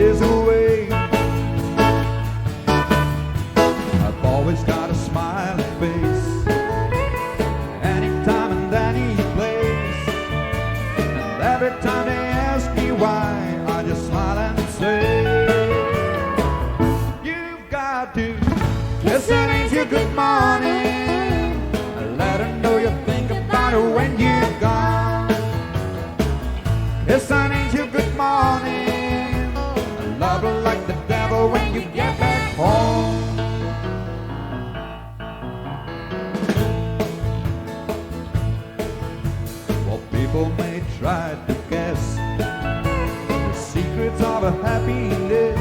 is away. I've always got a smiling face, anytime and any place. And every time they ask me why, I just smile and say, you've got to listen to good morning. Let her know you think about her when you're gone. Listen to good morning. I love her like the devil when you get back home. Well, people may try to guess the secrets of a happiness,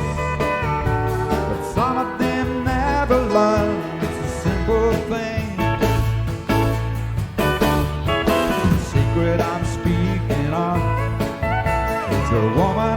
but some of them never learn. It's a simple thing. The secret I'm speaking of is a woman